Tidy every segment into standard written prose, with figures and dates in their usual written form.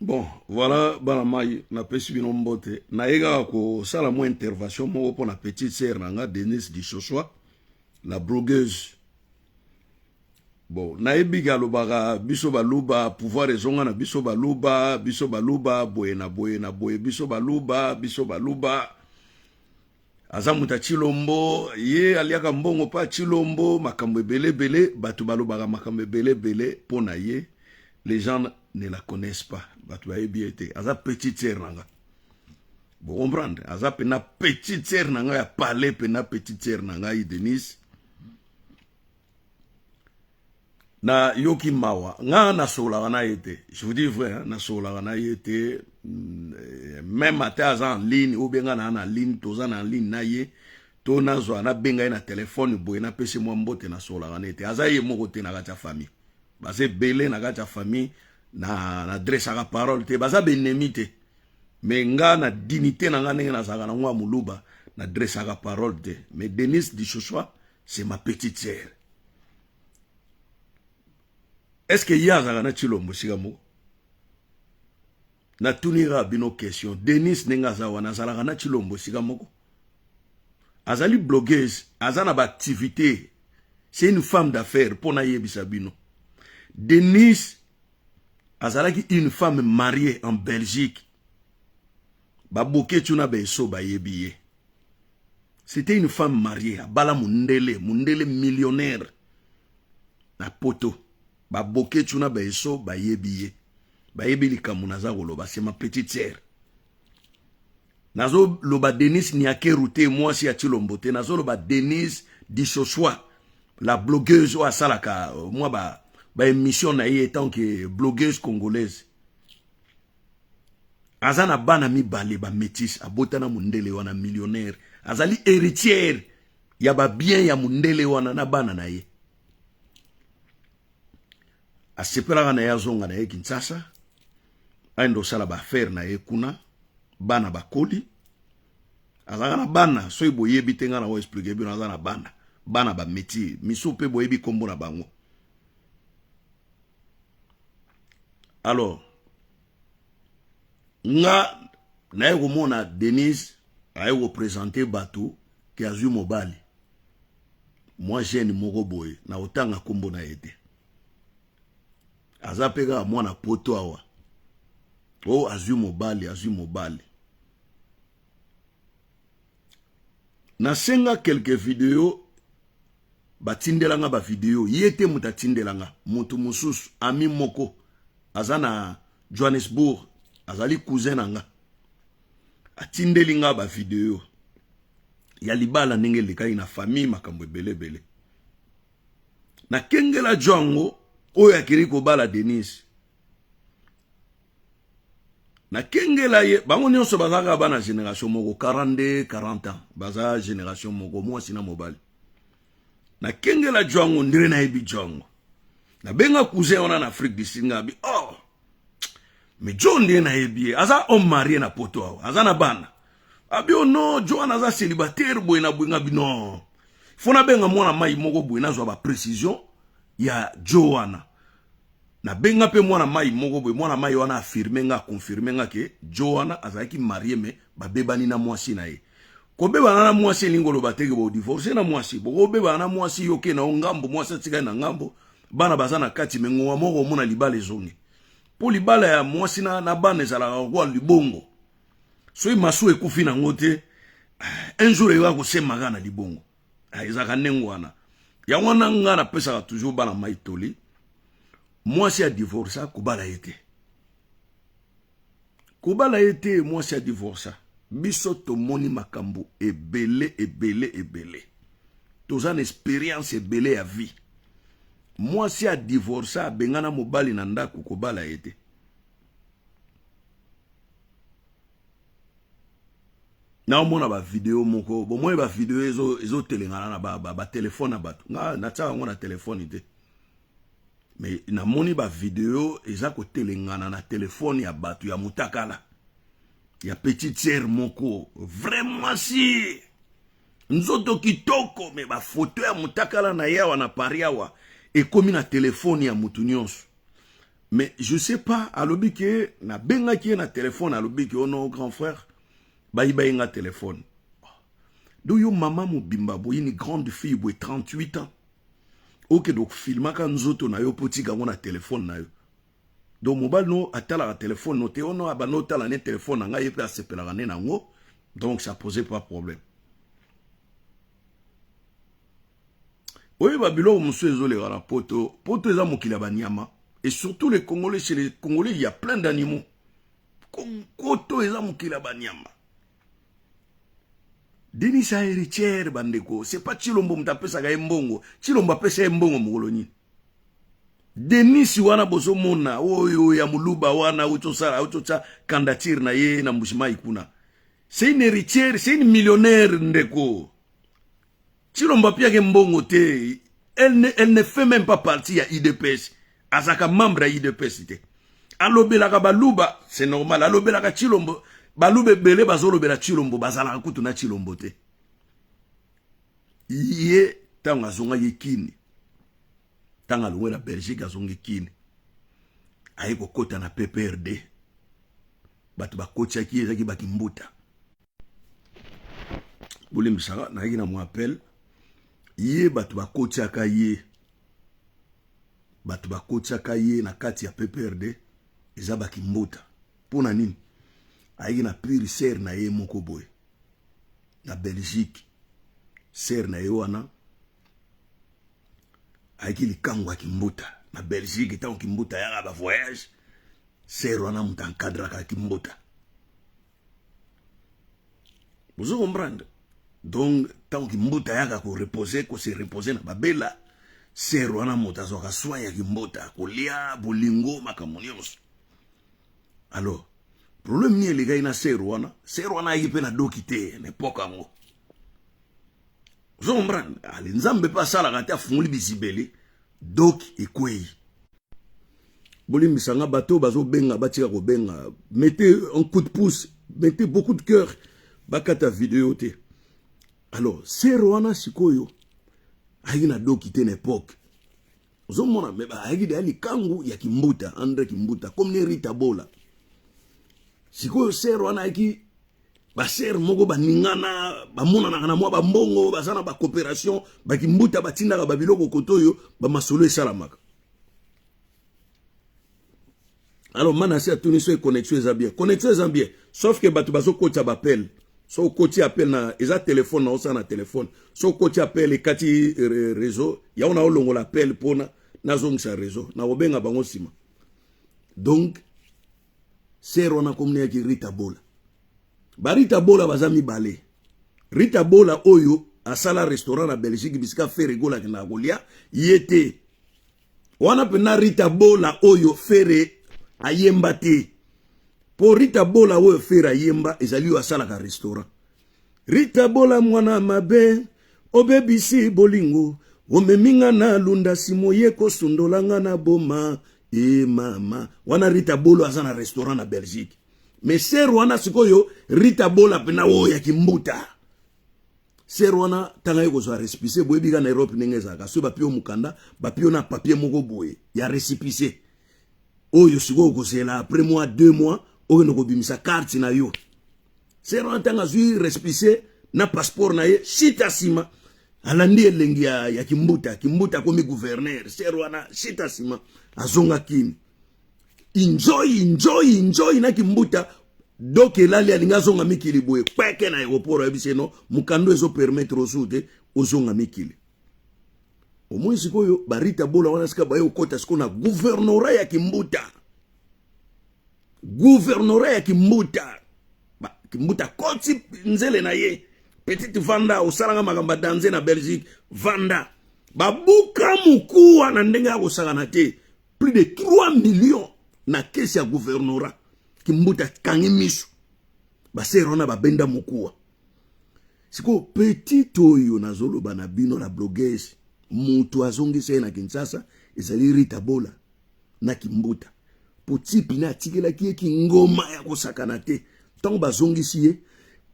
Bon, voilà, Banamai, na pesi bino mbote. Na ega ko sala mo intervention mo pour na petite sœur nanga Denise Dishoswa, la blogueuse. Bon, na ebiga lobaka biso baluba pouvoir ezonga na biso baluba boye na boye biso baluba. Aza muta Chilombo, ye aliaka mbongo pa Chilombo, makambo ebele batu balobaka makambo ebele pona ye. Les gens ne la connaissent pas. Aza petite sœur nanga. Vous comprenez? Aza pena petite sœur nanga ya parler pena petite sœur nanga yi Denise. Na yoki mawa. Nga na sola wana yete. Je vous dis vrai, hein, na sola wana yete. Même matin aza en ligne, ou bien na en ligne, toza na en ligne na ye. To na zo na benga na téléphone boye na pesi mo mbote na sola wana yete. Aza ye moko te na kata famille. Baze belé na kata famille. Na adresse à la parole te baza benemi te mais nga na dignité na nga na zaka na ngwa muluba na adresse à la parole te mais Denise Dishoswa c'est ma petite sœur. Est-ce que ya zaka na Chilombo sigamo na tunira bino question Denise nenga za wana zalaka na Chilombo sigamo azali blogueuse azana ba activité c'est une femme d'affaires pour na yebisa bino Denise azalaki une femme mariée en Belgique. Baboke tuna beso bayebiye. C'était une femme mariée. Bala mundele millionnaire. Na poto. Baboke tuna beso bayebiye. Bayebili kamunaza goloba. C'est ma petite sœur. Nazo loba Denise niake route moi si a Chilombote. Nazo loba Denise Dishoswa. La blogueuse ou asalaka. Moi ba émission na ye étant que blogueuse congolaise. Azana bana mi bale ba métis abotana mundele wana millionnaire. Azali héritière ya ba bien ya mundele wana na bana na ye. Asepela na ya zonga na ye Kinshasa. Aindo sala ba faire na ye kuna bana bakoli. Azana na bana so iboyebi tenga na wo expliquer bi na azana bana ba métis miso pe boyebi kombo na bango. Alors, nga na yego mona Denise a représenté bateau qui a eu mobali. Moi j'ai ni moko boy na otanga kombo na ete. Azapega mwana poto awa. Oh azu mobali. Na senga quelques vidéos batindelanga ba vidéo yete mutatindelanga mutu mususu ami moko azana Johannesburg azali cousin nanga atindelinga ba vidéo ya libala ndenge lekai na famille makambo ebele na kengela Django oyo akiri ko bala Denise na kengela ye bango nyonso bazaka bana génération moko 42 40 ans baza génération moko mwasi na mobali na kengela Django ndire na ebi Django na benga cousin ona na Afrique du Sud ngabi oh mais John de na ebie aza homme marié na poto awa aza na bana abi oh no John aza célibataire boy na boy ngabi non fona benga mwana mai moko boy na zo ba précision ya Joana na benga pe mwana mai moko boy mwana mai wana affirmer nga confirmer nga ke Joana azaki marié mais ba bebani na mwasi na ye ko beba na mwasi lingolo bateke bo divorcer na mwasi bo beba na mwasi yoke na ngambo mwasi tika na ngambo bana bazana kati mengo moko mona libala ezongi po libala ya mwasi na bana ezala kwa libongo so masu ekufi na ngote un jour ewa ko sema na libongo ezaka nengwana ya wana ngana pesa toujours bana maitoli mwasi a divorça kubala ete mwasi a divorça biso to moni makambo ebele toza na expérience ebele ya vie. Moi si a divorcé bengana mobali na ndako kobala ete. Na mona ba vidéo moko, bo moi ba vidéo ezo telengana na ba téléphone bato. Nga na tsa ngona téléphone ite. Mais na moni ba vidéo eza ko telengana na téléphone ya bato ya mutakala. Ya petite sœur moko, vraiment si nzoto kitoko me ba photo ya mutakala na yawa na pariawa. Et comme na téléphone ya mutu nyonso Mais je sais pas, alobi ke na benga ki na téléphone alobi ke ono grand frère bayi nga téléphone. Do yo maman mobimba boyi une grande fille boyi 38 ans. Ok donc filma ka nzoto na yo poti kango na téléphone na yo. Donc mobile no atala ka téléphone no te ono abano tala ne téléphone na nga yepe asepela ka ne nango. Donc ça posait pas problème. Oui babilo monsieur ezole la poto eza mokila banyama. Et surtout les Congolais, chez les Congolais, il y a plein d'animaux. Koto eza mokila banyama. Denis a héritière bandeko. C'est pas Chilombo mtapesa ga mbongo. Chilombo apesa mbongo mkoloni. Denis wana bozo mona. Oyo ya muluba wana utosa kandatir na ye na mbushima ikuna. C'est une héritière, c'est une millionnaire ndeko. Chilombo pia ke mbongo te. Elle ne fait même pas partie ya IDPS. Azaka membre ya IDPS te. Alobelaka baluba, c'est normal. Alobelaka Chilombo, balube bele bazolobela Chilombo, bazalaka kutu na Chilombo te. Ye tanga zonga yekini. Tanga longwe na Belgique azonga yekini. Aye kokota na PPRD. Batu bakotcha ki ezaki bakimbuta. Bule misaka na yeki na mo appel. Ye batu bakotcha ka ye. Batu bakotcha ka ye na kati ya PPRD. Eza bakimbuta. Pona nini? Ayi na pire ser na ye moko boy. Na Belgique. Ser na ye wana. Ayi ki likangwa kimbuta. Na Belgique tango kimbuta yaga ba voyage. Ser wana muta encadra ka kimbuta. Vous comprenez? Donc tango kimbuta yaga ko reposer, ko se reposer na babela. Ser wana muta zoka soya kimbuta. Kolia bolingo makamunios. Alors, problème ni les gars ina serwana yipe na dokite n'époque ngo. Vous comprenez? Ali nzambe pa sala kata funguli bisibeli dok ekwei. Boli misanga bato bazo benga batika ko benga, mettez un coup de pouce, mettez beaucoup de cœur bakata vidéo te. Alors, serwana sikoyo ayina dokite n'époque. Vous mona me ba ayide ali kangu ya kimbuta, André Kimbuta comme ne Rita Bola. Siko ser wana ki ba ser moko ba ningana ba mona na mwa ba mbongo ba sana ba coopération ba kimbuta batinda ba biloko kotoyo ba masolo esalamaka. Alors manasi a Tuniso connexion ezabien. Connexion ezabien sauf que batu bazo kocha ba appel. So kochi appel na eza téléphone na osa na téléphone. So kochi appel e kati réseau ya ona olongo la appel pona na zongisa réseau na obenga bango sima. Donc ser wana komne ki Rita Bola. Ba Rita Bola bazami bale. Rita Bola oyo asala restaurant na Belgique bisika fere gola kina golia yete. Wana pena Rita Bola oyo fere ayemba te. Po Rita Bola oyo fere ayemba ezali asala ka restaurant. Rita Bola mwana mabe obebisi bolingo omeminga na lunda simoye ko sundolanga na boma. Eh mama, wana Rita Bola azana restaurant na Belgique. Mais ser wana sikoyo Rita Bola pena wo ya kimbuta. Ser wana tanga yoko zo récépissé boye biga na Europe nengeza ka so ba pio mukanda, ba pio na papier moko boye ya récépissé. Oyo sikoyo ko sela après mois 2 mois, oyo no ko bimisa carte na yo. Ser wana tanga zui récépissé na passeport na ye shita sima. Alandi elengi ya kimbuta komi gouverneur. Ser wana shita sima. Azonga kini. Enjoy na kimbuta. Donc elali alinga zonga mikili boye. Kweke na aéroport ebise no. Mukando ezo permettre osute ozonga mikili. Omo sikoyo ba Rita Bola wana sika baye okota siko na gouvernorat ya kimbuta. Gouvernorat ya kimbuta. Ba kimbuta koti nzele na ye. Petite Vanda osalanga makamba danze na Belgique. Vanda. Babuka mukuwa na ndenga osala te. Plus de 3 millions na kesi ya gouvernorat. Kimbuta kangi misu. Baserona babenda mukuwa. Siko petit oyo na zolo bana bino na blogueuse. Mutu azongise na Kinshasa. Ezali Rita Bola na kimbuta. Potipi na tikela ki ngoma ya kosakana te. Tango bazongisi ye.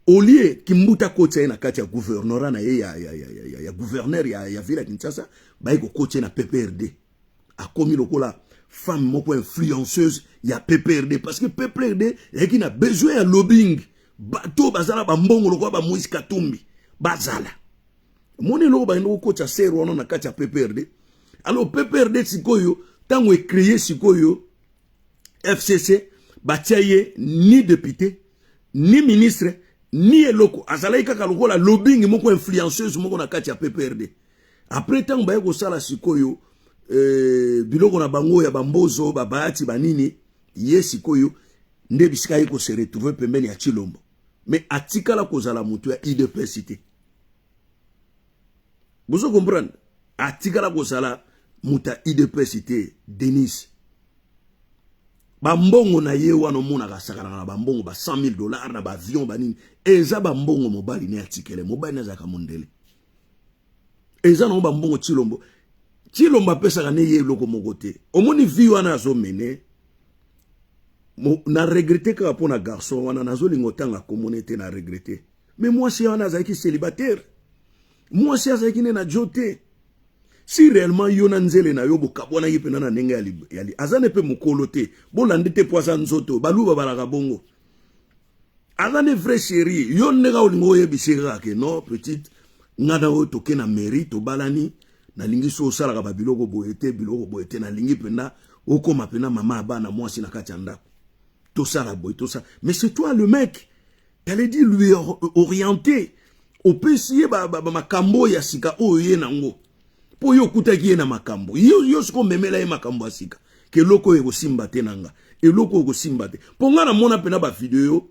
Olie kimbuta kote na kati ya gouvernorat na ye ya gouverneur ya ville ya Kinshasa. Baye ko kote na PPRD. Akomi lokola femme moko influenceuse ya PPRD parce que PPRD qui a besoin de lobbying bato bazala bambongo lokwa ba Moïse Katumbi bazala moni lo ba ndo ko cha sero na kati ya PPRD alors PPRD sikoyo tango e créer sikoyo FCC batiaye ni député ni ministre ni eloko azala kaka lokola lobbying moko influenceuse moko na kati ya PPRD après tango ba ko sala sikoyo biloko na bango ya bambozo babati banini ye sikoyo nde bisika ko se retrouver pembeni ya Chilombo mais atikala kozala mutu ya IDPS. Vous comprenez? Atikala kozala muta IDPS Denis bambongo na ye wana mona kasakana na bambongo ba $100,000 na ba avion banini eza bambongo mobali ne atikele mobali na zaka mondele eza no bambongo Chilombo pesa ne ye loko mokote omoni vi wana azo mene na regretter ka pona garçon wana nazo lingotanga communauté na regretter mais moi si wana zaki célibataire moi si azaki ne na jote si réellement yona nzele na yo bokabona yipena na ndenge yali azane pe mokolo te bolandi te poisa nzoto baluba balaka bongo azane vrai chéri yo ndeka olingo yebiseka ke non petite ngana o toke na mairie to balani na lingi so sala ka biloko boyete na lingi pena okoma pena mama bana mwasi na kati ndako to sala boy to ça mais c'est toi le mec t'allais dire lui orienter au PCA makambo ya sika oye nango po yo kutaki na makambo yo siko memela makambo asika ke loko ego simba tenanga e loko ego simba te ponga na mona pena ba video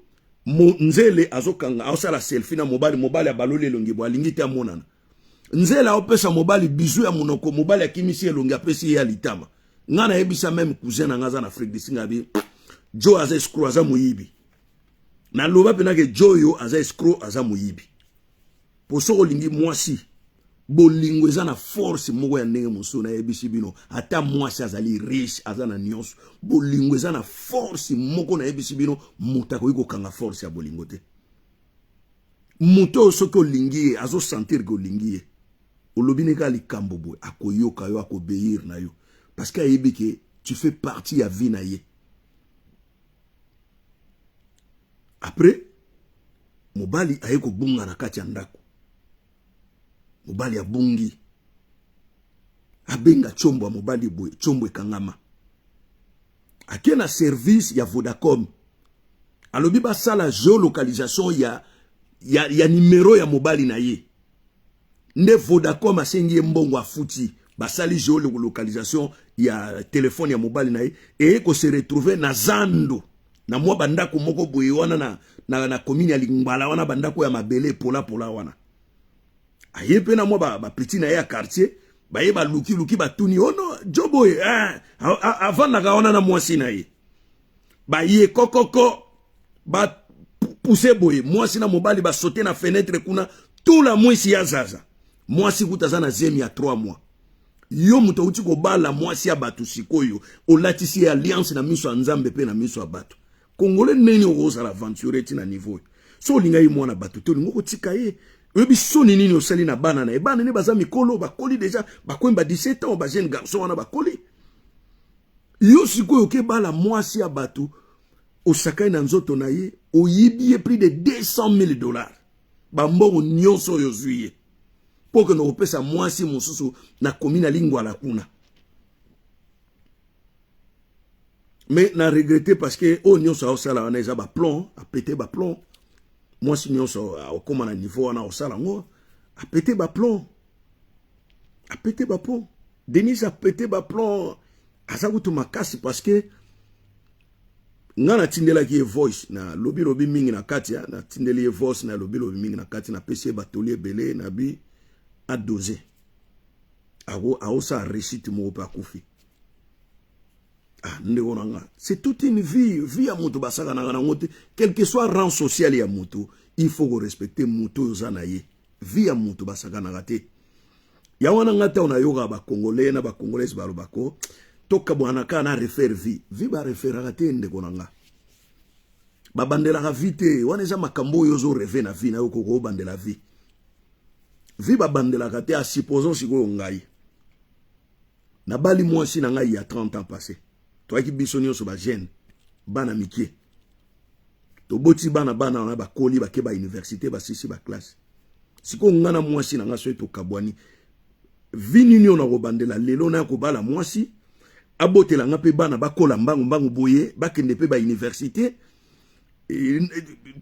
nzele azokanga ausala selfie na mobali abalole longi bo alingi te amonana nzela opesa mobali bizu ya monoko mobali akimisi elongi apesi ya litama ngana yebisa même cousin na ngaza na Afrique du Sud abi Joe aza escroc aza muyibi na loba pena ke Joe yo aza escroc aza muyibi poso olingi mwasi bolingo eza na force moko ya ndenge moso na yebisi bino ata mwasi azali riche aza na nyonso bolingo eza na force moko na yebisi bino mutako iko kanga force ya bolingo te muto soki olingi azo sentir ko olingi olobine ka likambo boy akoyoka yo akobeir na yo parce que ayebi ke tu fais partie ya vie na ye après mobali ayeko bunga na kati ya ndako mobali abungi abenga chombo ya mobali boy chombo ekangama akena service ya Vodacom alobi basala géolocalisation ya numero ya mobali na ye nde Vodacom asengi mbongo afuti basali géolocalisation ya telefone ya mobali na ye e ko se retrouver na zando na mwa bandako moko boye wana na commune ya Lingmbala wana bandako ya mabele pola wana aye pe na mwa ba petit na ya quartier baye ba luki batuni ono joboye avant na kaona na mwasi na ye baye kokoko ba pousser boye mwasi na mobali ba sauter na fenêtre kuna tout la mwisi ya zaza mwasi kutaza na zemi ya 3 mois yo muto uti ko bala mwasi ya batu sikoyo olatisi alliance na miso nzambe pe na miso batu Congolais neni oza l'aventure tina niveau so linga yi mwana batu to lingo kotika ye obi so nini osali na bana na bana ne baza mikolo bakoli déjà bakwemba 17 ans ba jeune garçon wana bakoli yo sikoyo ke bala mwasi ya batu osakai na nzoto na ye oyibi plus de $200,000 bambongo nyonso yo zuye pour que no pesa mwasi mususu na commune Lingmbala kuna mais na regretté parce que o nyonso osala wana eza ba plomb a pété ba plomb mwasi nyonso okoma na niveau wana osala ngo a pété ba plomb Denis a pété ba plomb azakutu makasi parce que ngana tindela ki voice na lobi mingi na kati ya na tindeli voice na lobi mingi na kati na PC batoli belé na bi a doser a sa récite mo pa kufi c'est toute une vie à moto basaka na ngote quel que soit rang social ya moto il faut respecter moto zanaye vie à moto basaka na gate ya wana ngata ona yoga ba congolais na ba congolais ba lobako toka bwana kana refaire vie ba refaire gate ndeko nanga ba bandela ka vite wana za makambo yozo reve na vie na yoko ko bandela vie ba bandela gate a supposons siko ngai na bali mwasi na ngai ya 30 ans passé toi qui bisonio so ba jeune bana mikie to boti bana na ba koli ba ke ba université ba sisi ba classe siko ngana mwasi na ngaso to kabwani vinini na robandela lelo na ko bala mwasi abotela nga pe bana bakola mbangu boye bakende pe ba université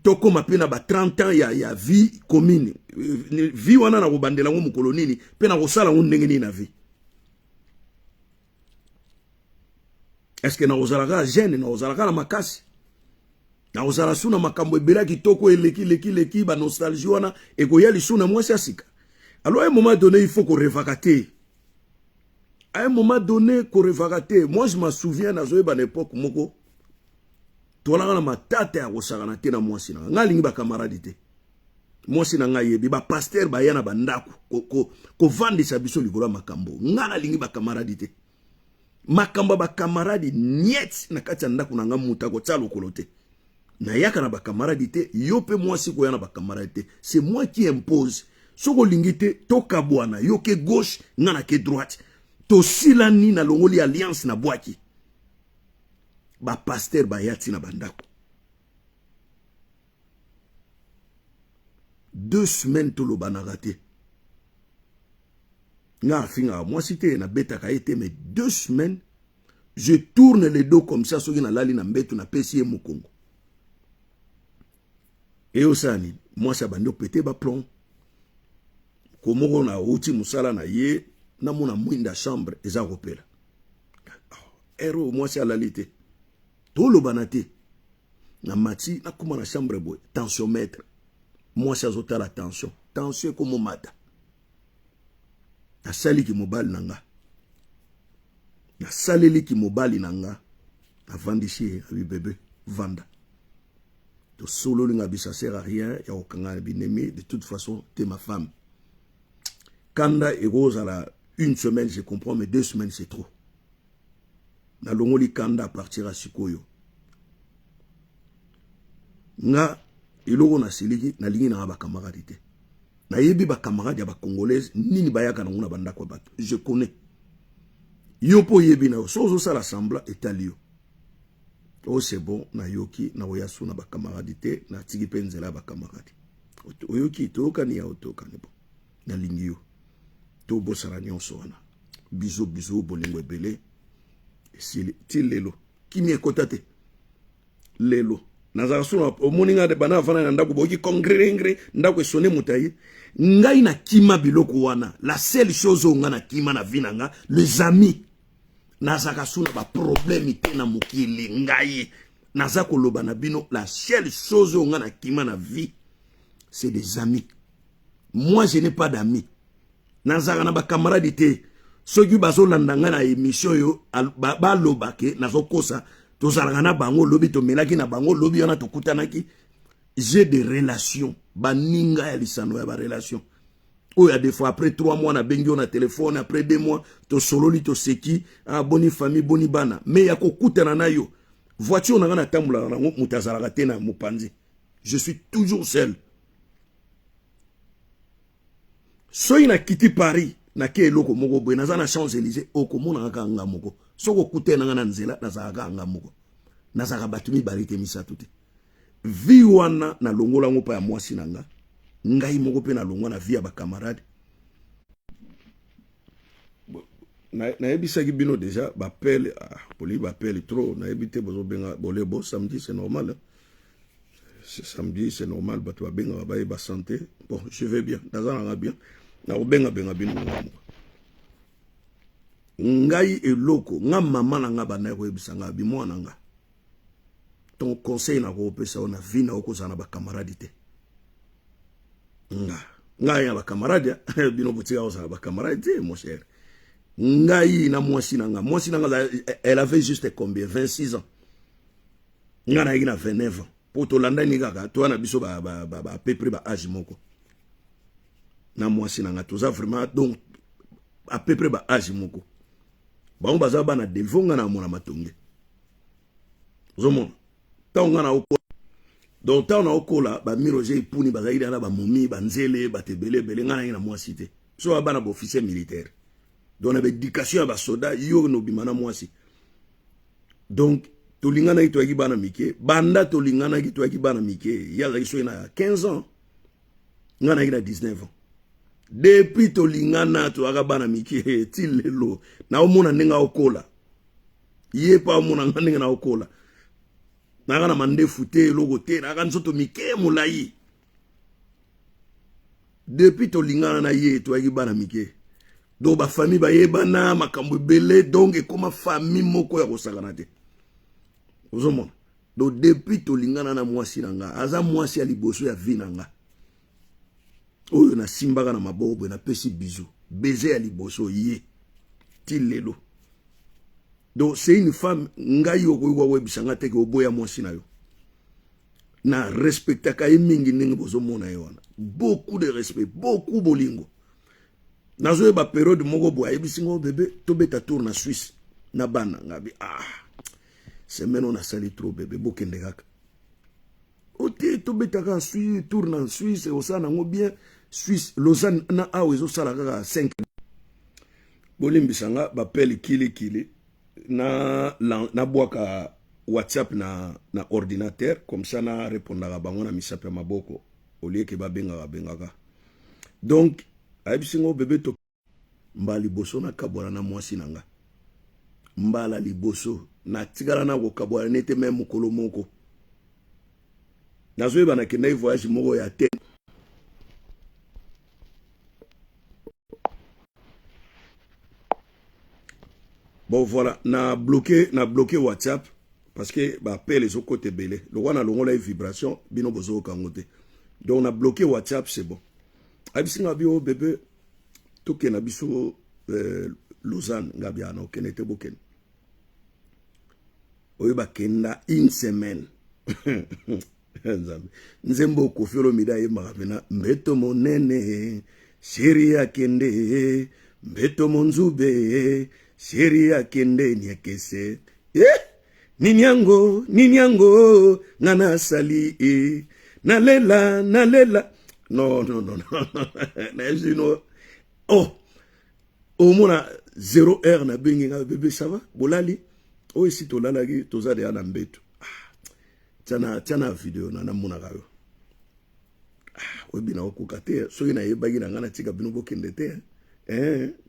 toko mapena ba 30 ans ya vie commune vie wana na robandela ngo mukolo nini pe na kosala ngo ndenge nini na vie. Est-ce que na ozalaka jeune na ozalaka na makasi na ozala suna makambo ebela kitoko eleki ba nostalgie wana ekoyali suna mwasi asika. Alors à un moment donné il faut qu'on révagater. À un moment donné qu'on révagater. Moi je me souviens dans une époque moko tolanga na matata ya kosakana te na mwasi na nga lingi ba camarade te. Mwasi na nga yebi ba pasteur ba yana bandako ko vandisa biso likolo makambo nga na lingi ba camarade te. Makamba ba camarade niet na kati ya ndako na nga muta ko tsalo kolote. Na yaka na ba camarade te yo pe mwasi ko yana ba camarade te. C'est moi qui impose. Soko lingite to kabwana yo ke gauche nga na ke droite. To silani na longoli alliance na bwaki. Ba pasteur ba yati na bandako. 2 semaines to lo banagate. Nga finga moi cité na beta ka été mais 2 semaines je tourne les dos comme ça soki na lali na mbetu na pesi mukongo. Et osani moi ça bando pété ba plomb. Komoko na uti musala na ye na mona mwinda chambre eza kopela. Ero moi c'est à la lité. Tout le banate na mati na kuma na chambre boy tensiomètre moi ça zota la tension comme mata na sali ki mobile nanga na saleli ki mobile nanga na vandishi abi bébé vanda to solo linga bisa sert à rien ya okanga binemi de toute façon t'es ma femme kanda et rose à la 1 semaine je comprends mais 2 semaines c'est trop. Na longoli kanda partira sikoyo nga iloko na siliki na lingi na ba camarade te na yebi ba camarade ya ba congolaise nini bayaka na nguna banda kwa bato je connais yo po yebi na sozo sala sembla etalio oh c'est bon na yoki na oyasu na ba camarade te na tiki penzela ba camarade oyoki toka ni ya otoka ne bon na lingi yo to bosara nyonso wana bizo bolingo ebele ti lelo kimi ekotate lelo nazara suna omoninga de bana fana na ndako boki kongrengre ndako esone mutaye ngai na kima biloko wana la seule chose nga na kima na vinanga les amis nazaka suna ba problème te na mukili ngai nazako loba na bino la seule chose nga na kima na vie c'est des amis. Moi je n'ai pas d'amis. Nazaka na ba camarade te soki bazo landanga na émission yo ba lobake nazokosa tozalanga na bango lobi to melaki na bango lobi yana to kutanaki. J'ai des relations baninga ya lisano ya ba relation. Oh ya des fois après 3 mois na bengi on a téléphone après 2 mois to sololi to seki ah boni famille boni bana mais ya kokutana na yo voiture na na tambula na mutazalaka te na mupanzi. Je suis toujours seul. Soy na kiti Paris na ke eloko moko boy naza na Champs-Élysées okomona ka nga moko soko kutena nga na nzela nazaka nga moko nazaka batumi balite misatu te vi wana na longola ngo pa ya mwasi nanga ngai moko pe na longo na via ba camarade na ebisaki bino déjà ba pelle poli ba pelle trop na ebité bozo benga bolebo samedi c'est normal hein? Samedi c'est normal bato ba benga ba santé bon je vais bien nazana nga bien na obenga benga bino ngamu ngai eloko nga mama na nga bana ko ebisanga bi mwana nga ton conseil na ko pesa ona vina okozana ba camarade te nga ya ba camarade bino butia oza ba camarade te mon cher ngai na mwasi na nga elle avait juste combien 26 ans nga na ina 29 ans pour to landa ni kaka to na biso ba peu près ba âge moko na mwasi na nga toza vraiment donc à peu près ba âge moko ba baza bana devonga na mona matonge zomo taonga na oko donc taona okola ba miroje ipuni bazaida na ba momi ba nzele ba tebele bele ngana na mwasi te so bana ba officier militaire donc na éducation ba soda yo no bimana mwasi Donc tolingana ki toaki bana mike banda tolingana ki toaki bana mike ya la so na 15 ans ngana ki na 19 ans depuis tolingana toaka bana mike til lelo na omona ndinga okola ye pa omona ndinga na okola na na mande fute logo te na kan soto mike mulai depuis tolingana na ye toaki bana mike do ba famille ba yebana makambo belé donc ekoma famille moko ya kosakana te ozomona do depuis tolingana na mwasi nanga aza mwasi ya liboso ya vie nanga oyo na simbaka na maboko na pesi bisou baiser ya liboso ye til lelo donc c'est une femme ngai okoywa webisanga te ke oboya mwasi na yo na respectaka ye mingi ndenge bozomona ye wana beaucoup de respect beaucoup bolingo nazo ba période moko boya yebisingo bébé tobeta tour na Suisse na bana ngabi semaine on a sali trop bébé bokende kaka ote tobeta ka Suisse tour na Suisse osana ngo bien Suisse Lausanne na awezo sala kaka 5 bolimbisanga ba peli kili na boaka WhatsApp na ordinateur comme ça na répondaka bango na misape maboko au lieu que bengaka donc abisingo bébé to mbali boso na kabwana na mwasi nanga mbala liboso na tigala na ko kabwana nete même mukolo moko nazo yeba na kenda voyage moko ya te bon voilà na bloqué WhatsApp parce que ba appel les autres côté belé le wana longola la vibration bino bozo kangote donc na bloqué WhatsApp c'est bon abisinga bio bébé toke na biso Lausanne ngabia na okenete boken oyeba kenda une semaine nzembo kofiolo mida ye makamena mbeto monene sheri ya kende mbeto monzube sheri ya kende nyekese ninyango ngana sali nalela non au moins 0 heure na bengi nga bébé ça va bolali o esi to lala ki to za de ana mbeto tiana video na mona kayo obina okukate so ina yebagi na ngana tika bino bokende te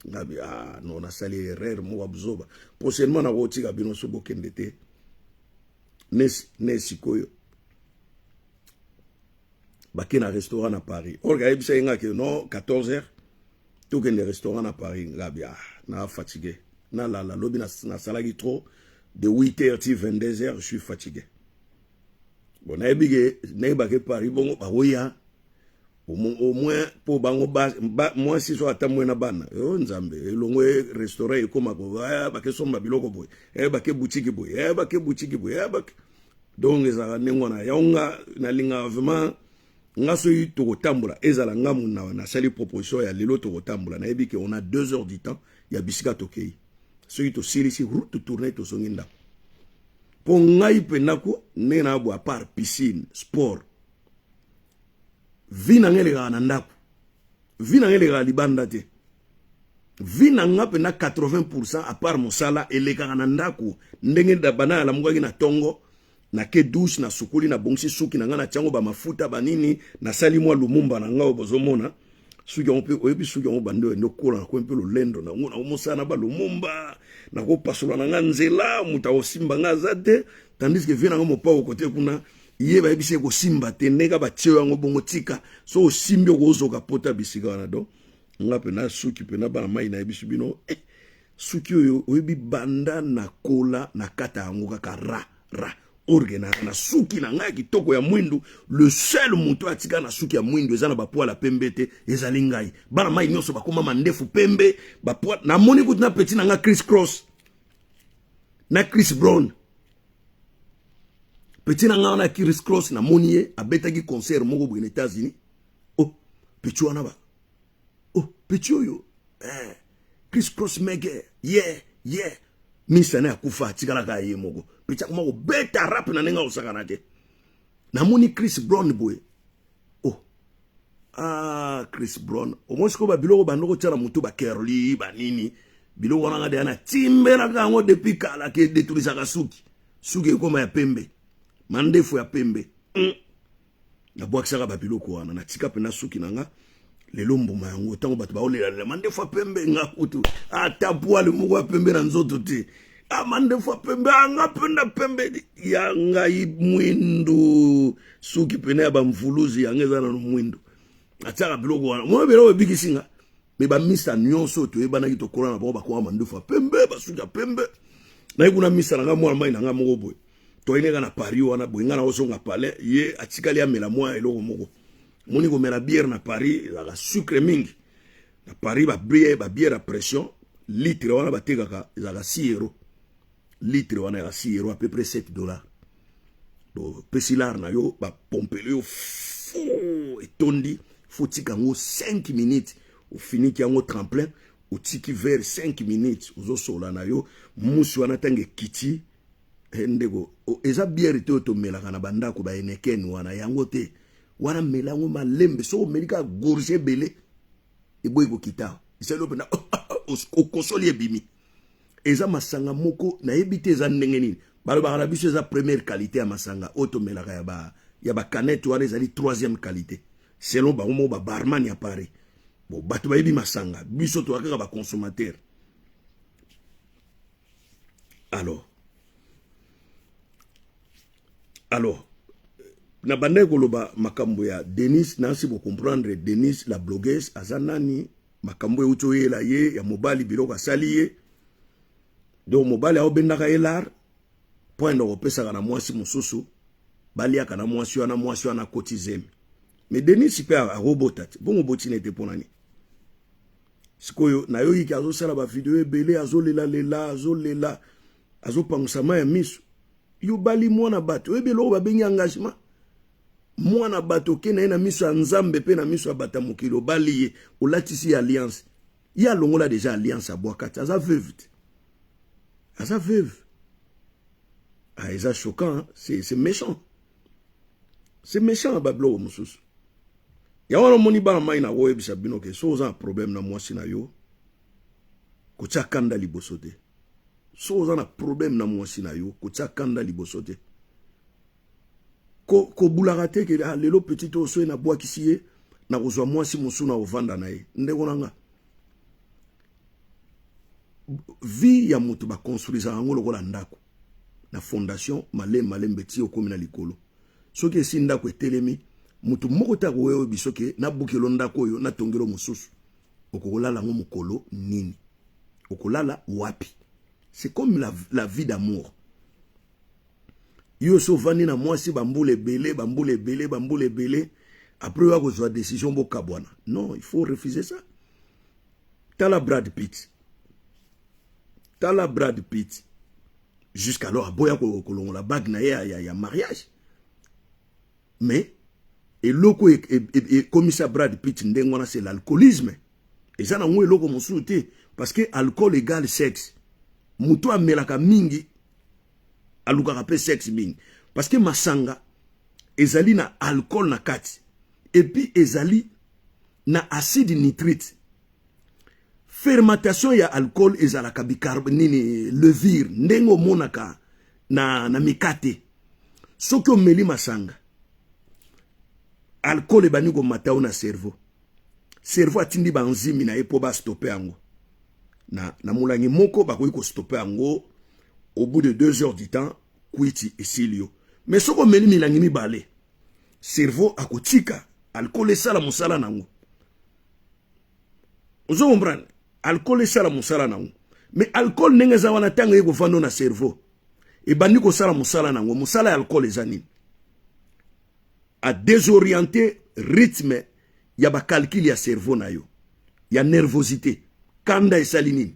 ngabi non na sali erreur mo abzoba prochainement na ko tika bino so bokende te nesi koyo bakina restaurant à Paris orga yebisa nga ke non 14h tout que les restaurants à Paris ngabi na fatigué na la lobby na salagi trop de 8h à 22h je suis fatigué bon na ebige na ebake Paris bon ba oya au moins pour bango moi si so ata na bana nzambe elongwe restaurant e koma ko ba ke somba biloko boy ba ke boutique boy ba ke boutique boy ba donc ezala nengona yaunga na linga vraiment ngaso yi to kotambula ezala ngamu na sali proposition ya lelo to kotambula na ebike on a 2 heures du temps ya bisika tokei so yi to silisi route tourner to songinda po ngai penako nena abo à part piscine sport vina ngele ga na ndako vina ngele ga libanda te vina ngape na 80% à part mosala eleka na ndako ndenge da bana la mugaki na tongo na ke douche na sukuli na bongsi suki na ngana chango ba mafuta banini na sali mwa lumumba na ngao bozomona suki on peut oyebi suki on bando ndo kola na ko mpe lo lendo na ngona omosana ba lumumba na ko pasola na nganzela muta osimba ngazate tandis que vina ngomo pa côté kuna yeba ebise ko simba te nega ba tsheo ngo bongo tika so osimbi ko zoka pota bisika na do ngape na suki pe na ba mai na ebisu bino suki oyebi banda na kola na kata ngo kaka ra organa na suki na ngai kitoko ya mwindu le seul muto atika na suki ya mwindu ezana ba poala pembe te ezali ngai bana mai nyoso bakoma mandefu pembe ba poala na moni kutina petit na nga Chris Cross na Chris Brown petit na nga na Chris Cross na monie abetaki concert moko bu na États-Unis petit wana ba petit oyo Chris Cross mege yeah misana akufa tikala ka ye moko picha kuma ko beta rap na nenga osakana te namoni Chris Brown boy Chris Brown omosko ba biloko bandoko tshana mutu ba Kerli ba nini biloko wana ngade ana timbera kango depuis kala ke detulisa ka suki suki koma ya pembe mandefu ya pembe na boakisaka babiloko wana na tika pena suki nanga lelo mbuma yango tango bato baolela mandefu ya pembe nga kutu ata poale moko ya pembe na nzoto te mandefu ya pembe anga penda pembe yanga mwindu suki pena ya bamvuluzi yanga na mwindu ataka biloko wana mo belo bikisinga me ba misa nyonso to ebana ki to kolana ba kwa mandefu ya pembe basuki ya pembe na ikuna misa nanga mwana mai nanga moko boy to ineka na Paris wana boy ngana osonga palais ye atikali amela mwa eloko moko moni ko mela bière na Paris la sucre mingi na Paris ba bière à pression litre wana batekaka za 6 euros litre wana ya 6 euros à peu près $7 do pesilar na yo ba pompele yo et tondi faut tikango 5 minutes au fini ki yango tremplin au tiki vers 5 minutes ozo sola na yo musu wana tange kiti ndego eza bière te to melaka na bandako ba eneken wana yango te wana melango malembe so melika gorge belé e boy ko kita iselo pena o konsoli ebimi eza masanga moko na ebite eza ndenge nini balo ba biso eza première qualité ya masanga oto melaka ya ba canette wana ezali 3e qualité selon ba mo ba barman ya Paris bon bato ba yebi masanga biso to akaka ba consommateur alors na bande koloba makambo ya Denis nansi bo comprendre Denis la blogueuse azanani makambo e uto yela ye ya mobali biloko asali ye donc mobali aobendaka elar point de pesa na mwasi mususu bali aka na mwasi wana kotizeme mais Denis pe a robotat bon botine te ponani sikoyo na yo yiki azo sala ba video ebele azo lela azo pangsama ya miso yo bali mwana bato ebelo ba bengi engagement mwana bato ke na miso nzambe pe na miso bata mokilo bali ye olatisi alliance ya longola déjà alliance a boakati aza veuve eza choquant hein? C'est méchant bablo mususu ya wana moni bana mai na wo ebisa bino ke so za problème na mwasi na yo ko kanda liboso te so za na problème na mwasi na yo ko kanda liboso te ko bulaka te ke lelo petit oso na bwakisi ye na kozwa mwasi musu na ovanda na ye ndeko nanga vie ya mutu ba construire yango lokola ndako na fondation malembe ti okomi na likolo soki esi ndako etelemi mutu moko ta koyo bisoke na bukelo ndako yo na tongelo mususu okolala ngo mukolo nini okolala wapi c'est comme la vie d'amour yo so vani na mwasi bambule belé après wa kozwa décision bokabwana non il faut refuser ça tala Brad Pitt jusqu'alors aboya kolongola bague na ya mariage mais et loko et commissaire Brad Pitt ndengona c'est l'alcoolisme et ça na ngwe loko musuti parce que alcool égale sexe mutu amelaka mingi alukaka pe sexe mingi parce que masanga ezali na alcool na kati et puis ezali na acide nitrite fermentation ya alcool ezalaka bicarbonate levure ndengo monaka na mikate soki omeli masanga alcool ebani ko matao na cerveau atindi ba enzyme na epo ba stopper yango na mulangi moko bakoki ko stopper yango au bout de 2 heures du temps kuiti esilio mais soko meli milangi mibale cerveau akotika alcool esala musala nango ozo comprendre alcool esala musala nango mais alcool ndenge za wana tanga yeko fando na cerveau e bandi ko sala musala nango musala ya alcool ezani a désorienter rythme ya ba calcul ya cerveau na yo ya nervosité kanda esali nini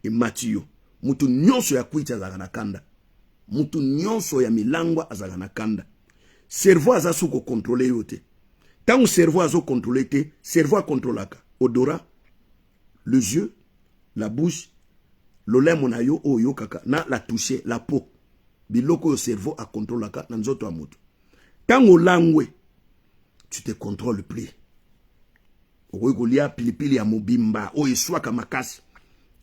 e matio mutu nyonso ya kuita zaka na kanda mutu nyonso ya milangwa azaka na kanda cerveau aza suko contrôler yote tant cerveau azo contrôler te cerveau a contrôlaka odorat les yeux la bouche l'olemo na yo oyo kaka na la toucher la peau biloko yo cerveau a contrôlaka na nzoto ya mutu tant olangwe tu te contrôles plus okoyi kolia pilipili ya mobimba oyo eswaka makasi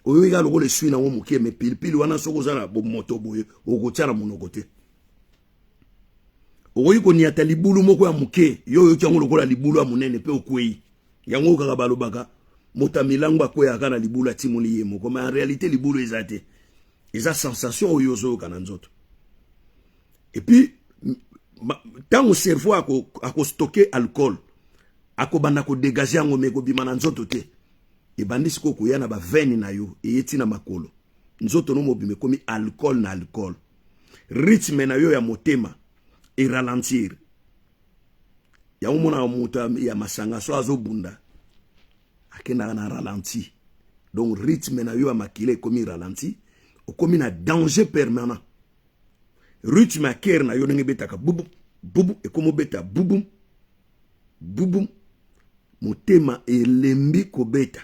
oyo ega loko le sui na wo muke me pilipili wana soko zana bo moto boye okotiana monoko te okoyi koniata libulu moko ya muke yo kyango lokola libulu ya munene pe okwei yango kaka balobaka mota milango akwea kana libulu atimuli ye moko mais en réalité libulu ezate eza sensation oyo zo kana nzoto et puis tango cerveau ako stocker alcool ako banda ko dégager yango meko bimana nzoto te e bandisi ko koya na ba veine na yo e yeti na makolo nzoto no mobime komi alcool na alcool rythme na yo ya motema et ralentir ya umona muta ya masanga so azobunda akenda na ralenti donc rythme na yo ya makile komi ralenti o komi na danger permanent rythme ya cœur na yo ndenge betaka bubu bubu e komo beta bubu bubu motema elembi ko beta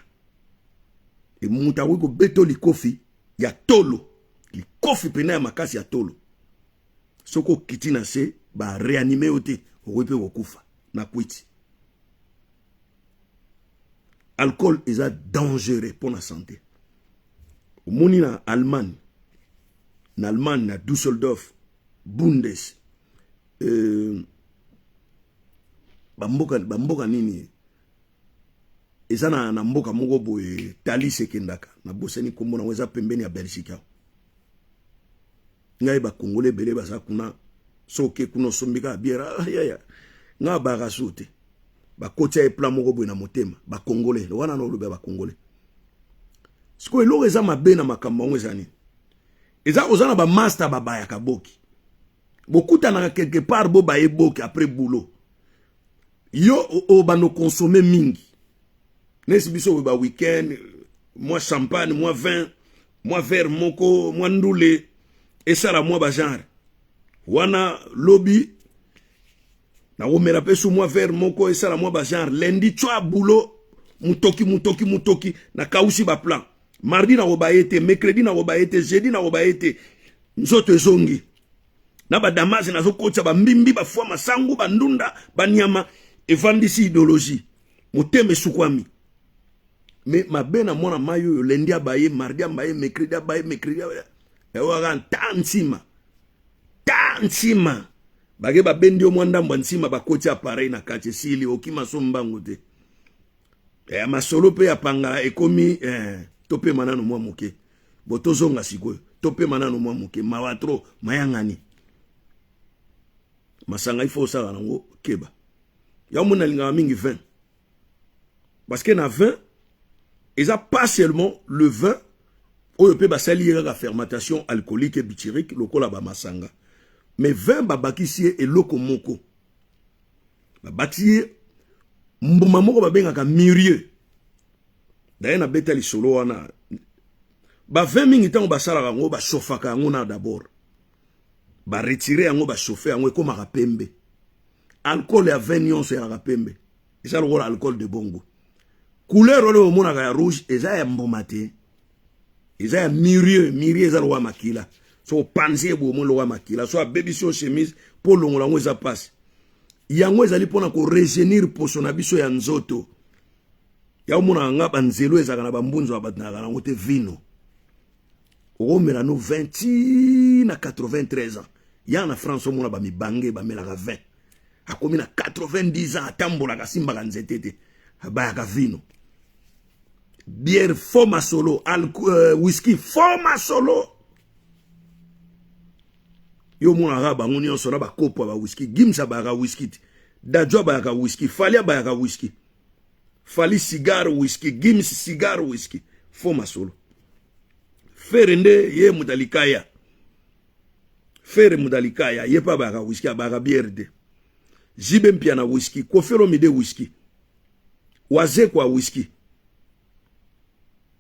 e muta wiko beto likofi ya tolo likofi pena ya makasi ya tolo soko kitina se ba réanimer ote owepe okufa na kwiti alcool est dangereux pour la santé omoni na Allemagne na Düsseldorf Bundes bamboka nini eza na mboka moko boye tali sekendaka na boseni kombo na weza pembeni ya Belgique ngai ba Congolais bele baza kuna soke kuno sombika biera yaya nga ba sote ba kotia e plan moko boye na motema ba Congolais wana no lobe ba Congolais siko elo eza mabe na makambo ngo ezani eza ozana ba master babaya kaboki bokuta na quelque part bo ba eboki après boulot yo o bano consommer mingi nesi biso ba weekend moi champagne moi vin moi verre moko moi ndule et ça la moi ba genre wana lobby na omera pesu moi verre moko et ça la moi ba genre lundi twa boulot mutoki na kausi ba plan mardi na obayete mercredi na obayete jeudi na obayete nzoto ezongi na ba damage na zokocha ba mbimbi ba fwa masangu ba ndunda ba nyama evandisi idéologie moteme sukwami mais mabena mona mayo lundi abaye mardi abaye mercredi ewa tantima bage ba bendi o mwanda mbansima ba kocha appareil na kache sili okima sombango te masolo pe apanga ekomi tope manano mwa muke botozonga sikoyo tope manano mwa muke mawatro mayangani masanga ifo sala nango keba ya mona linga mingi vin parce que na vin eza pas seulement le vin oyo pe basali la fermentation alcoolique et butyrique lokola ba masanga mais vin babakisi eloko moko babakisi mbuma moko babengaka mirieux d'ailleurs na beta lisolo wana ba 20 mingi tango basala ngo ba chauffaka ngo na d'abord ba retirer ngo ba chauffer ngo ekoma pembe alcool ya 20 once ya pembe eza le alcool de bongo couleur ole omona ya rouge eza ya mbuma te eza ya mirieux eza lo makila so panzie bo mo lo makila so baby so chemise pour longola ngo eza passe yango ezali pona ko regenir poso na biso ya nzoto ya omona nga banzelo ezaka na bambunzo abatnaka na ngote vino omela no 20 na 93 ans ya na France omona ba mibange ba melaka 20 akomi na 90 ans atambola ka simba kanzete te ba ka vino bière forma solo whisky forma solo yo mona ga bango nyonso na ba kopo ba whisky gimsa ba ka whisky dajo ba ka whisky falia ba ka whisky fali cigar whisky gims cigar whisky forma solo ferende ye mudalikaya fere mudalikaya ye pa ba ka whisky ba ka bière de jibe mpia na whisky kofero mide whisky waze kwa whisky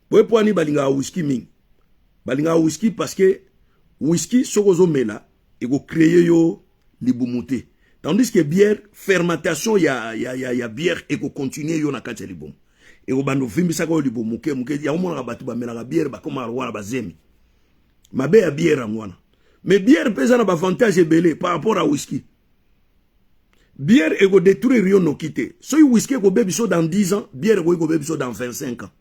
boy poani balinga whisky mingi balinga whisky parce que whisky sokozo mela et go créer yo libumuté tandis que bière fermentation ya bière et go continuer yo na kati libum et go bando vimbisa ko libumuke muke ya omona batu ba mela bière ba koma rwana bazemi mabe ya bière ngwana mais bière pesa na ba avantage belé par rapport à whisky bière et go détruire yo no kité so whisky go bebiso dans 10 ans bière go bebiso dans 25 ans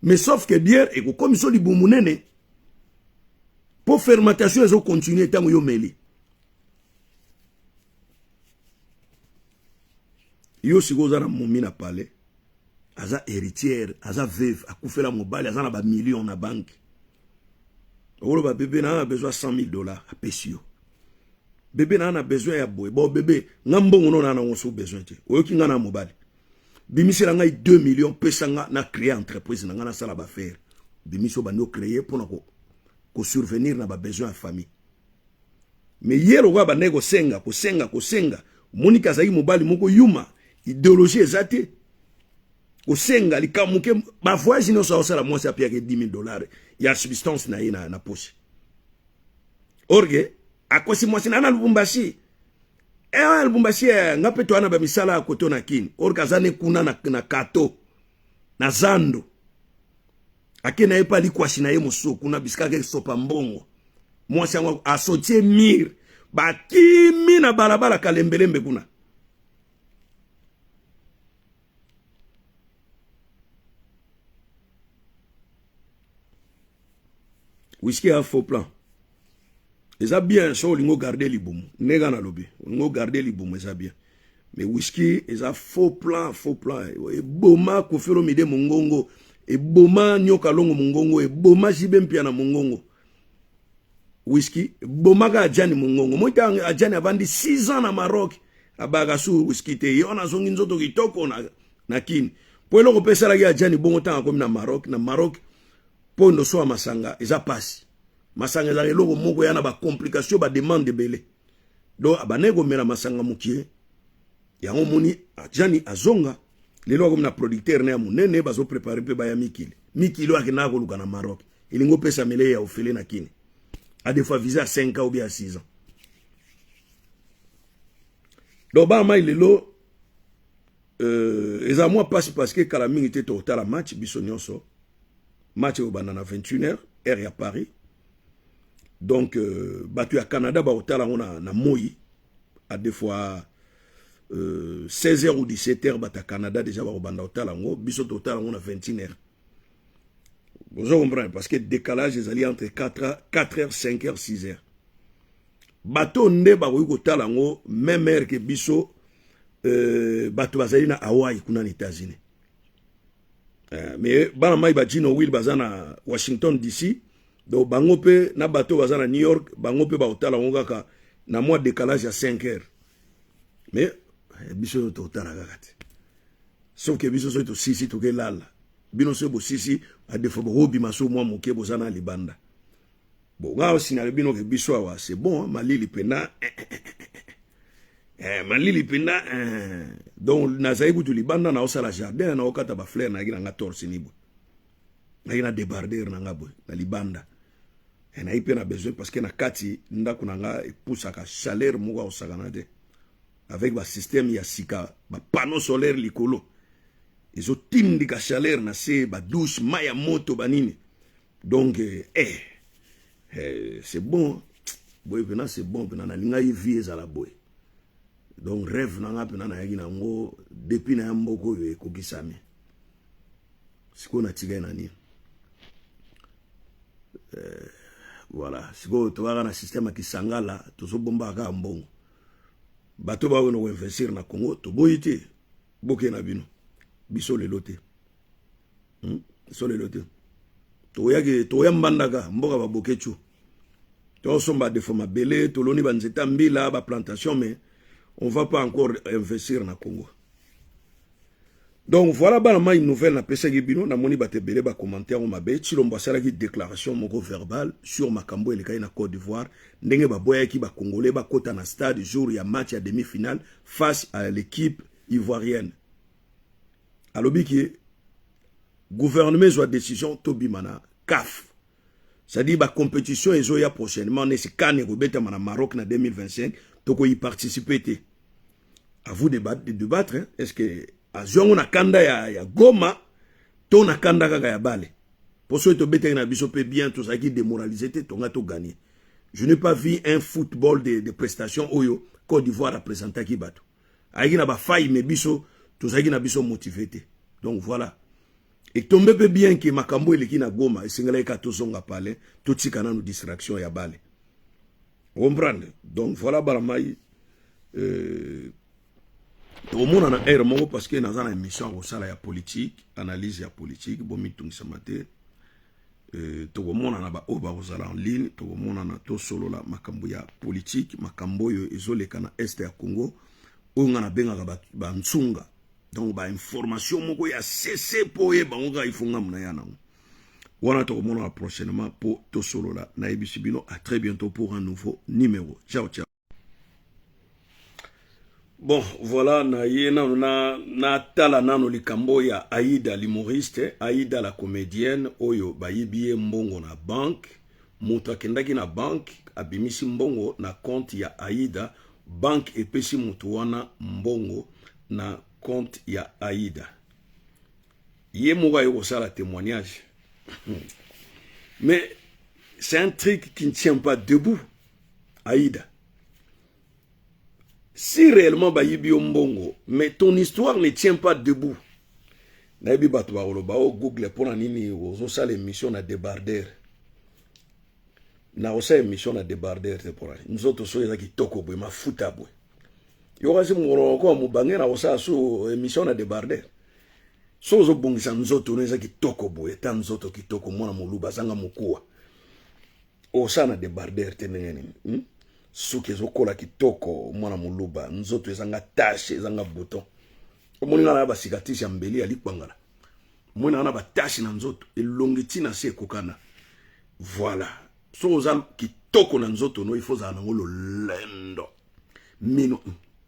Mais sauf que bière, et comme ils libumunene, pour fermentation, ils ont continué tant yo meli. Yo si goza na momi na palais, aza héritière, aza veuve, akufela mobile, aza na ba millions na banque. Olo ba bébé na a besoin $100,000 à pesio. Bébé na a besoin ya boy. Bon bébé, ngambongo no na on besoin te. Oyoki nga na mobile. Bimisi la ngai 2 millions pesa nga na créer entreprise na nga na sala ba faire. Bimisi ba no créer pour na ko survenir na ba besoin ya famille. Mais yero wa ba nego senga, ko senga. Monika zai mobile moko yuma. Idéologie ezate kosenga likamuke ba voyage no sa osala moi ça pia que $10,000 ya substance na poche orge akosi moi sina na Lubumbashi Lubumbashi ngape to ana ba misala akoto na kini orga zane kuna na kato na zando akena epa likwasi na ye moso kuna biskake sopa mbongo moi ça asotie mir ba kimi na balabala kalembelembe kuna. Whisky a faux plan. Et ça bien, ça, on garder les boum. Nega na lobby. On garder les boum, ça bien. Mais whisky, et ça faux plan. Et boma kofero mide mongongo. Et boma nyoka longo mongongo. Et boma jibem piana mongongo. Whisky, boma ga adjani mongongo. Moi, adjani avandi 6 ans na Maroc. Abaga sur whisky te. Yon a zongi nzoto kitoko na kin. Po eloko pesa la adjani bongo tanga comme na Maroc. Na Maroc, pour no so masanga eza passe masanga za eloko moko yana ba complication ba demande belé do abanego mela masanga mukie yango moni ajani azonga lelo comme na producteur na munene bazo préparer pe ba ya mikilo akina ko luka na Maroc ilingo pesa mele ya ofele na kini a des fois visa 5 ans ou bien 6 ans do ba mai lelo eza moi passe parce que kala mingi te to tala match biso nyonso. Match au banana 21h, R à Paris. Donc, battu à Canada, bah, au talent na Moyi. À des fois 16h ou 17h, battu à Canada, déjà, bah, au banana au talent, bisous au talent, on a 21h. Vous comprenez? Parce que décalage, ils allaient entre 4h, 5h, 6h. Bateau nde, bah, au talent, même heure que bisous, bateau bazali na Hawaï, kuna na États-Unis. Mais bana mai bajino will bazana Washington DC do bango pe na bateau bazana New York bango pe ba otala ngaka na mois décalage à 5 heures mais biso to otala gakati sauf que biso so to sisi to ke lala bino so bo sisi a defo bo hobi maso moi moke bozana libanda bon nga signale bino ke biso wa c'est bon malili pena malili pena donc nazai kutu libanda na osala jardin na okata ba fleur na gina nga torse nibo na gina débarder na ngabo na libanda na ipe na besoin parce que na kati ndako na nga poussa ka chaleur moko osakana te avec ba système ya sika ba panneau solaire likolo izo tindi ka chaleur na se ba douche maya moto banini donc c'est bon boy pena c'est bon pena na linga vie za la boy. Donc rêve nanga pena na yaki nango depuis na mboko yo ekokisami siko na tiga na ni voilà siko to na système ki sangala to so bomba ka mbongo bato ba wono investir na Congo to boyite boke na bino biso le loté so le loté to yaki to yambandaka mboka ba bokechu to somba de forma belé to loni banzeta mbila ba plantation mais on va pas encore investir na Congo. Donc voilà une nouvelle na pesa gibino na moni bate belé ba commentaire o mabe chilombo sala ki déclaration moko verbal sur makambo eleka na Côte d'Ivoire ndenge ba boya ki ba congolais ba kota na stade jour ya match à demi-finale face à l'équipe ivoirienne. Alobi ki gouvernement soit décision tobimana CAF. C'est-à-dire ba compétition ezoya prochainement ne se kane ko beta na Maroc na 2025 toko y participer. À vous de débattre, hein? Est-ce que azongo na kanda ya Goma to na kanda kaka ya Bale pour ceux to bete na biso pe bien tout ça qui démoralisé te tonga to gagner. Je n'ai pas vu un football de prestations oyo Côte d'Ivoire représenter ki bato. Aiki na ba faille me biso tout ça qui na biso motivé te. Donc voilà. et tombe pe bien que makambo eleki na Goma esengela ka tozonga pale totika na distraction ya bale. Comprendre? Donc voilà baramai tout le monde a air mongo parce que dans une émission au sala ya politique, analyse ya politique, bomi tungisamate tout le monde a ba oba en ligne, tout le monde a to solo la makambo ya politique, makambo yo ezoleka na est ya Congo, o ngana benga ba nsunga. Donc ba information moko ya cc poye bangoka ifunga mna yana. Wana tout le monde a prochainement pour to solo la na ebisibino. À très bientôt pour un nouveau numéro. Ciao ciao. Bon, voilà, na tala nano likambo ya Aïda l'humoriste, Aïda la comédienne, oyo bayibiye mbongo na banque, mutu akendaki na banque, abimisi mbongo na compte ya Aïda, banque epesi mutu wana mbongo na compte ya Aïda. Ye moko ayo kosala témoignage. Mais c'est un truc qui ne tient pas debout, Aïda. Si réellement bayibi mbongo, mais ton histoire ne tient pas debout. Naibi batwa oloba o Google pour nini ozo sala émission na débardeur. Na osa émission na débardeur te pour. Nzoto so ezaki toko boy mafuta boy. Yo kasi moro ko mu bangera osa so émission na débardeur. So zo bongisa nzoto ezaki toko boy, ta nzoto kitoko mona muluba sanga mukua. Osa na débardeur te nene. Suki ezokola kitoko mwana muluba nzoto ezanga tache ezanga bouton omoni na ba cicatrice ya mbeli ali kwangala mwana na ba tache na nzoto elongiti na se kokana voilà so oza kitoko na nzoto no il faut za ngolo lendo mino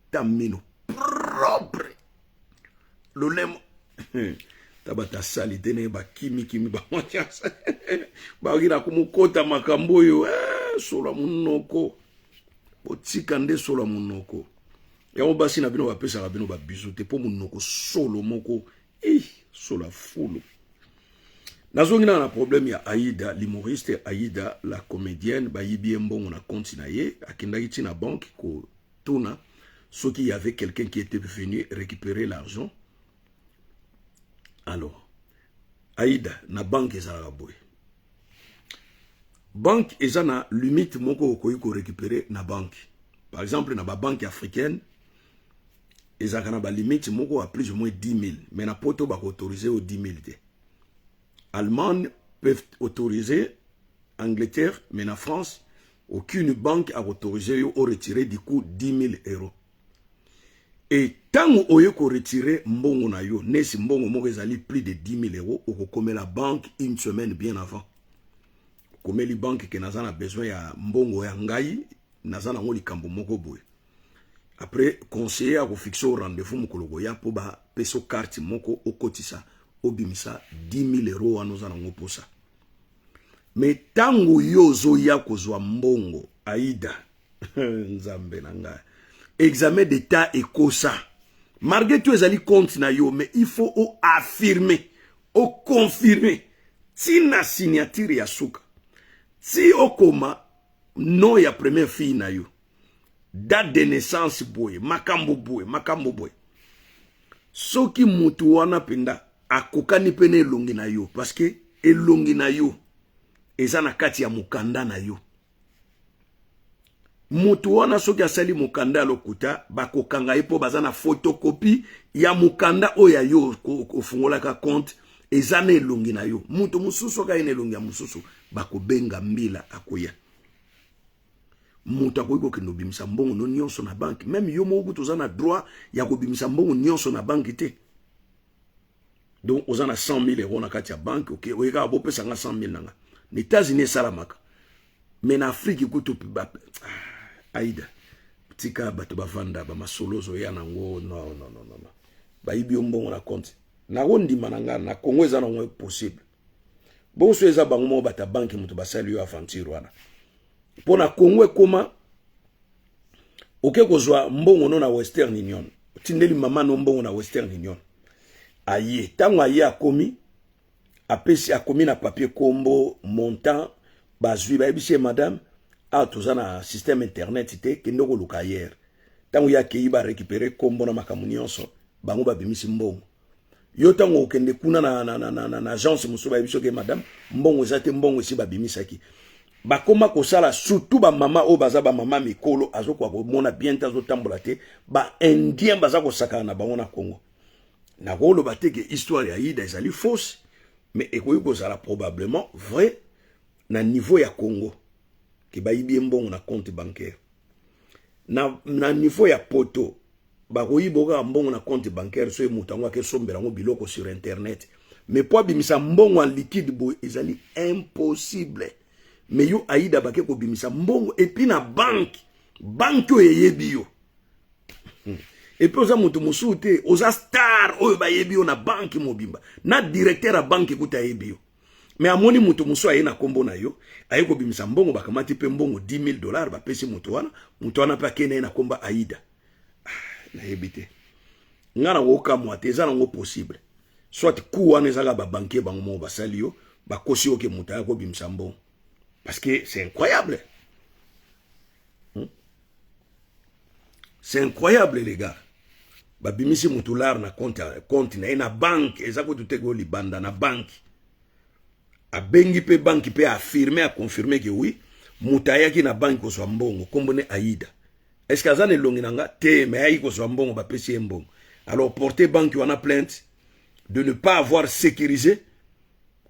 ta mino propre lo lemo tabata sali tene ba kimi ba mwacha ba gira kumukota makambo yo sola munoko otika nde solo munoko ya obasi na bino bapesa ka bino ba bizu te po munoko solo moko solo fulu nazongi na problème ya Aïda l'humoriste Aïda la comédienne ba yibi mbongo na compte na ye akendaki tina banque ko tuna ce qu'il y avait quelqu'un qui était venu récupérer l'argent. Alors Aïda na banque ezala boy banque ezana limite moko okoyi ko récupérer na banque. Par exemple na ba banque africaine ezakana ba limite moko à plus ou moins 10 000 mais na poto ba autoriser au 10 000 te. Allemagne peuvent autoriser, Angleterre mais na France aucune banque a autorisé au retirer du coup 10 000 euros. Et tant oyo ko retirer mbongo na yo nesi mbongo moko ezali plus de 10 000 euros okokome la banque une semaine bien avant. Comme les banques qui n'ont besoin ya mbongo ya ngai nazana ngoli kambo moko boy. Après conseiller a fixé au rendez-vous mukologo ya po ba peso carte moko okotisa obimisa 10 000 euros anozana ngoposa. Mais tango yozo ya kozwa mbongo Aïda nzambe na ngai examen d'état ekosa malgré tout ezali compte na yo mais il faut affirmer o confirmer tina signature ya suka. Si okoma non ya première fille na yo date de naissance boy makambo boy soki mutu wana penda akokani pene elongi na yo parce que elongi na yo eza na kati ya mukanda na yo mutu wana soki asali mukanda lokuta bakokanga epo bazana photocopie ya mukanda oya yo ofungola ka compte eza na elongi na yo mutu mususu ka ene elongi ya mususu bako benga mbila akoya mutu akoyiko kendo bimisa mbongo no nyonso na banque même yo moko tozana droit ya ko bimisa mbongo nyonso na banque te. Donc ozana 100 000 euros na kati ya banque OK oyeka bo pesa nga 100 000 nanga ni États-Unis salamaka mais na Afrique kuto ba Aïda tika bato bavanda ba masolozo ya nango non ba ibi mbongo na compte na rondima nanga na Congo eza nango possible. Bon so eza bango mo bata banque mutu basali yo aventure wana pona Congo koma oke kozwa mbongo no na Western Union tindeli mama no mbongo na Western Union aye tango aye akomi apesi akomi na papier kombo montant bazwi ba ebise madame a tozana système internet te kendo ko luka hier tango ya ke iba récupérer kombo na makamu nyonso bango ba bimisi mbongo yo tango okende kuna na agence musuba biso ke madame mbongo zate mbongo si babimisaki bakoma kosala surtout ba mama o baza ba mama mikolo azokwa komona bien tazo tambola te ba indien baza kosaka na bango na Congo na rolo bateke histoire ya Aïda ezali fausse mais ekoyi kozala probablement vrai na niveau ya Congo ke bayibi mbongo na compte bancaire na niveau ya poto bakoyi boka mbongo na compte bancaire so mutango ke sombela ngo biloko sur internet mais po bimisa mbongo en liquide bo ezali impossible mais yo Aïda bake ko bimisa mbongo et puis na banque oyebi yo et puis oza mutu musute oza star oyo bayebi yo na banque mobimba na directeur a banque kuta yebi yo mais amoni mutu muso ayena kombo na yo ayeko bimisa mbongo bakamati pe mbongo $10,000 ba pesi mutu wana pa kene na komba Aïda na yebite ngana woka mwate za ngo possible soit ku wana ezala ba banquier bango mo basali yo ba kosi oke mutu ayeko bimisa mbongo parce que c'est incroyable. C'est incroyable les gars. Babimisi mutular na compte na banque ezako tuteko libanda na banque. A bengi pe banque pe affirmer a confirmer que oui, mutayaki na banque ko so mbongo kombone Aïda. Est-ce que azane longi nanga te mais ayi ko so mbongo ba pesi mbongo. Alors porter banque wana plainte de ne pas avoir sécurisé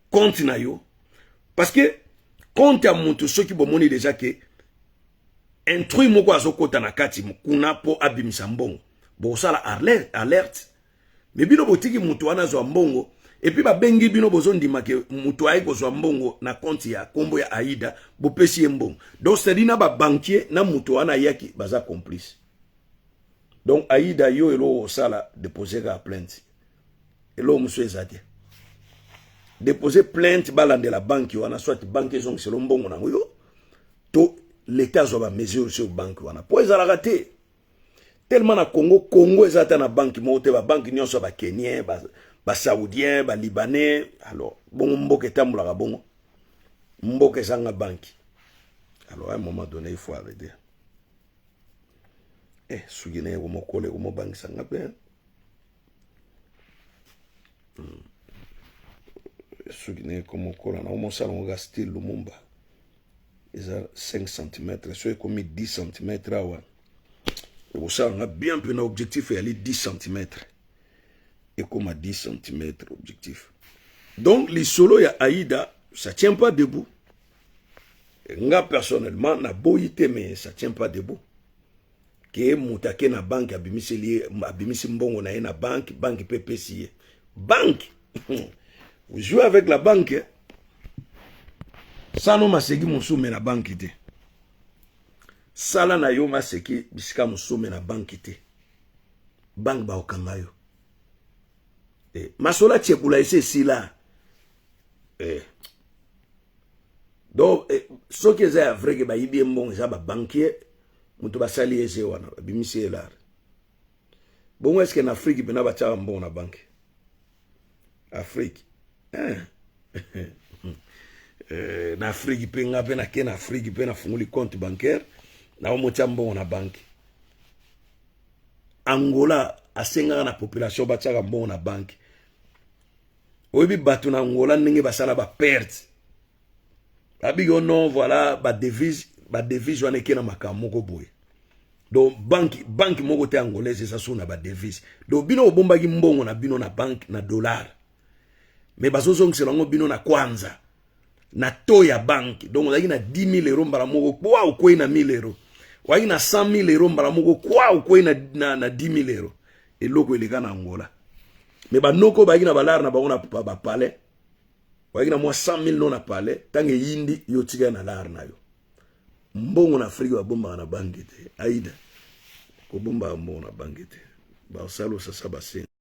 compte na yo parce que compte à mutu soki bomoni déjà que intrus moko azokota na kati kuna po abimisa mbongo bo sala alerte mais bino botiki mutu wana zo mbongo et puis ba bengi bino bozondima ke mutu ayi ko zo mbongo na compte ya kombo ya Aïda bo pesi mbongo donc c'est dina ba banquier na mutu wana yaki baza complice donc Aïda yo elo sala déposer la plainte elo musu ezate déposer plainte balande la banque wana soit banque zong selon mbongo na yo to l'État zoba mesure sur banque wana po ezala raté tellement na Congo ezata na banque mote ba banque nyonso ba Kenien ba Saoudien ba Libanais alors bon mboke tambula bongo mboke sanga banque alors à un moment donné il faut arrêter sugine ko mokole ko banque sanga pe sugine ko mokola na mo sala ngo style Lumumba ils ont 5 cm, soit comme 10 cm. Et vous savez, on a bien pris un objectif et aller 10 cm. Et comme à 10 cm objectif. Donc, les solos ya Aïda, ça ne tient pas debout. Et moi, personnellement, na boïté, mais ça ne tient pas debout. Que moutake na banque, abimisi mbongo na banque PPCI. Banque! Vous jouez avec la banque, hein? Sano maseki musume na banki te. Sala na yo maseki bisika musume na banki te. Bank ba okanga yo. Masola tshekula ese sila. Donc soki eza ya vrai ke ba yibi mbongo eza ba banquier mutu basali ese wana bimisi elar. Bongo eske na Afrique pena ba tshaka mbongo na banki. Afrique. Na Afrique pe nga pe na ken Afrique pe na funguli compte bancaire na omotia mbongo na banki. Angola asenga na population batiaka mbongo na banki. Oyebi batu na Angola ndenge basala ba perte. Abigo non voilà ba devise wana ke na makamoko boye. Donc banki moko te angolaise esa sona ba devise. Donc bino obombaki mbongo na bino na banki na dollar. Mais bazozongisa ngo bino na kwanza. Na to ya banque donc on na 10,000 euros mbala moko kwa ukoi na 1,000 euros wai na 100,000 euros mbala moko kwa ukoi na 10,000 euros eloko eleka na Angola mais banoko ba na balar na bango na ba palais wai na mo 100,000 non na palais tange yindi yo tika na lar na yo mbongo na Afrique ba bomba na banque te Aïda ko bomba mbongo na banque te ba salo sasa ba